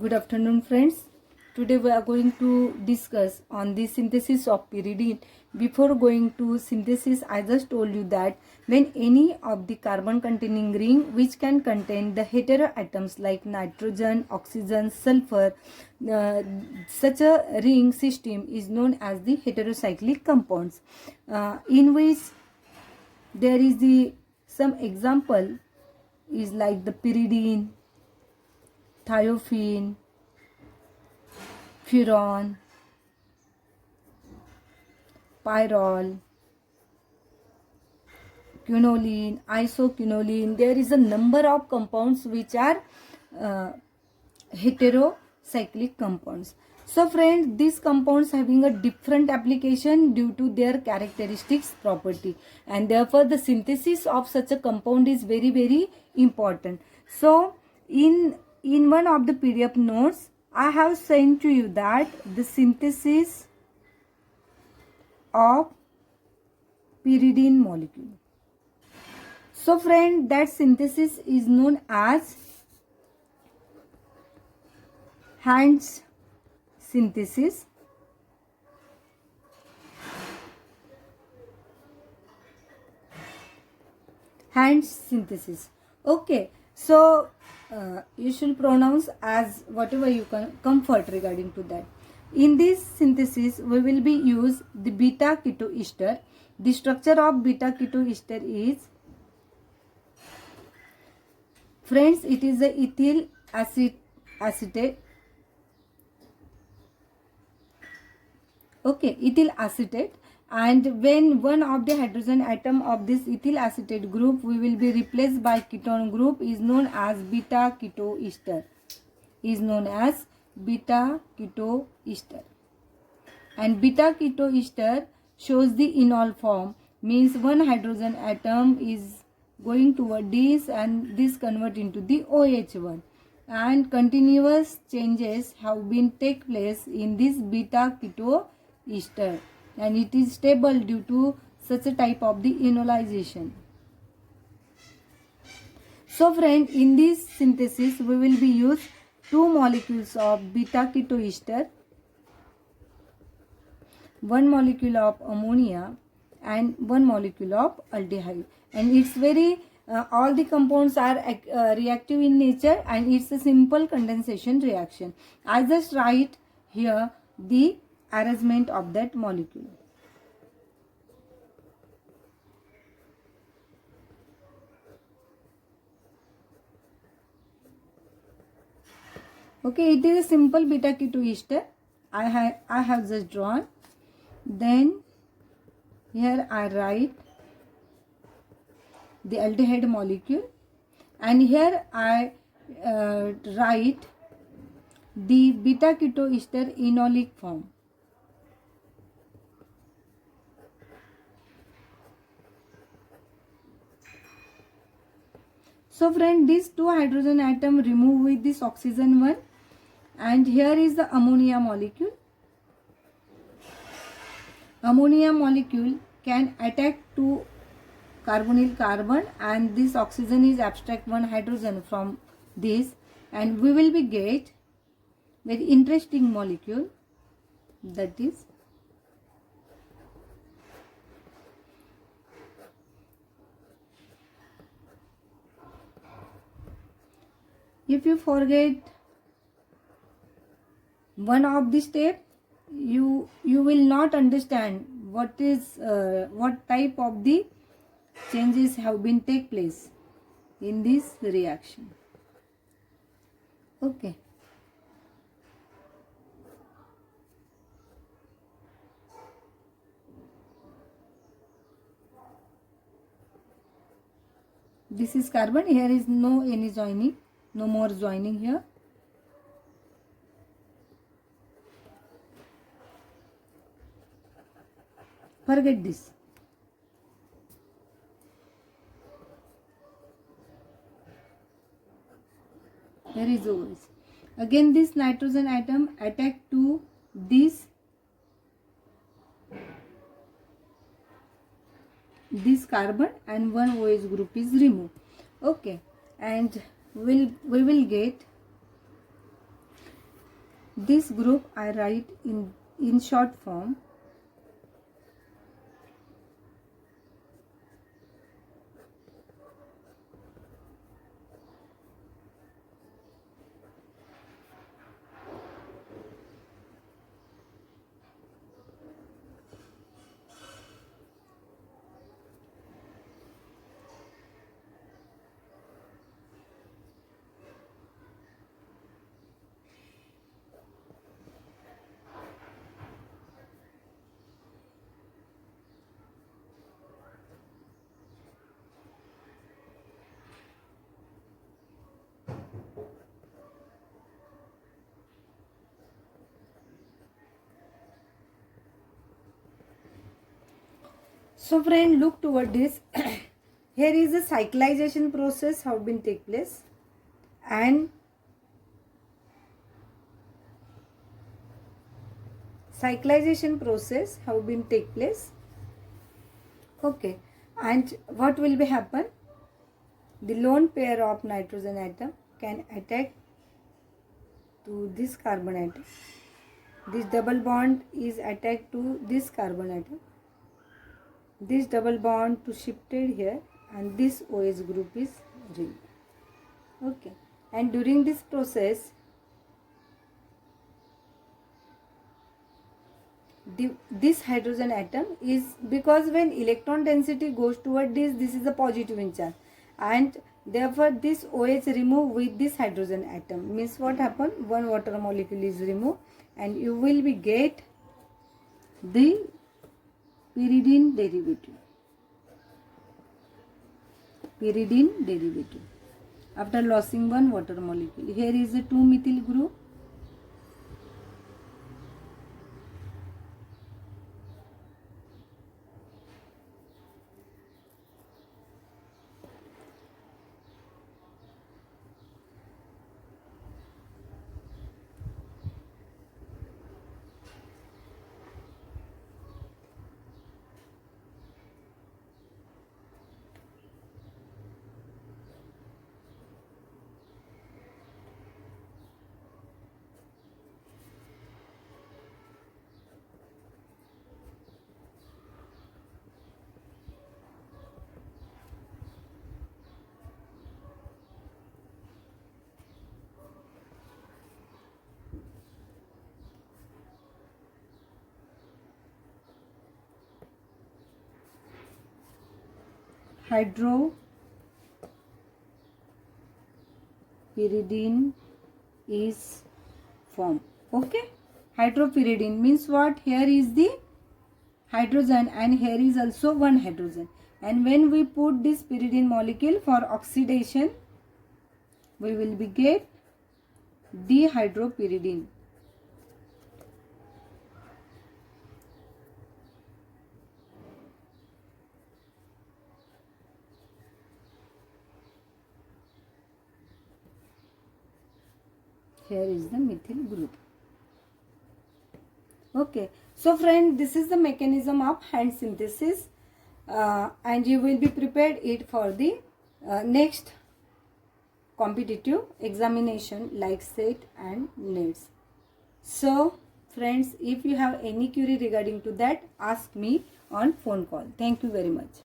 Good afternoon, friends. Today we are going to discuss on the synthesis of pyridine. Before going to synthesis, I just told you that when any of the carbon containing ring which can contain the heteroatoms like nitrogen, oxygen, sulfur, such a ring system is known as the heterocyclic compounds, in which there is some example is like the pyridine, thiophene, furan, pyrrole, quinoline, isoquinoline. There is a number of compounds which are uh, heterocyclic compounds. So friends, these compounds having a different application due to their characteristics property, and therefore the synthesis of such a compound is very important. So in one of the PDF notes I have sent to you that the synthesis of pyridine molecule. So friend, that synthesis is known as Hand's synthesis. Hand's synthesis. Okay, so you should pronounce as whatever you can comfort regarding to that. In this synthesis, we will be use the beta ketoester. The structure of beta ketoester is, friends, it is a ethyl acetate. Okay, ethyl acetate, and when one of the hydrogen atom of this ethyl acetate group we will be replaced by ketone group is known as beta ketoester. And beta ketoester shows the enol form, means one hydrogen atom is going toward this and this convert into the OH1, and continuous changes have been take place in this beta ketoester, and it is stable due to such a type of the enolization. So friend, in this synthesis we will be use two molecules of beta ketoester, one molecule of ammonia and one molecule of aldehyde, and it's very all the compounds are reactive in nature, and it's a simple condensation reaction. I just write here the arrangement of that molecule. Okay, it is a simple beta ketoester. I have just drawn. Then here I write the aldehyde molecule, and here I write the beta ketoester enolic form. So friend, these two hydrogen atom remove with this oxygen one, and here is the ammonia molecule. Ammonia molecule can attack to carbonyl carbon, and this oxygen is abstract one hydrogen from this, and we will be get very interesting molecule, that is if you forget one of the step, you will not understand what is what type of the changes have been take place in this reaction. Okay, this is carbon. Here is no any joining, no more joining here. Forget this. Here is OH. Again this nitrogen atom attack to this carbon, and one OH group is removed. Okay, and we will get This group I write in short form. So friend, look toward this. Here is a cyclization process have been take place, and cyclization process have been take place. Okay, and what will be happen? The lone pair of nitrogen atom can attack to this carbon atom. This double bond is attacked to this carbon atom. This double bond to shifted here, and this OH group is removed. Okay, and during this process, this hydrogen atom is, because when electron density goes toward this is a positive in charge, and therefore this OH remove with this hydrogen atom, means what happen, one water molecule is removed, and you will be get the pyridine derivative. Pyridine derivative after losing one water molecule. Here is a 2-methyl group. Hydropyridine is formed. Okay, hydropyridine means what? Here is the hydrogen and here is also one hydrogen, and when we put this pyridine molecule for oxidation, we will be get dihydropyridine. Here is the methyl group. Okay, so friend, this is the mechanism of hand synthesis, and you will be prepared it for the next competitive examination like SET and NETS. So friends, if you have any query regarding to that, ask me on phone call. Thank you very much.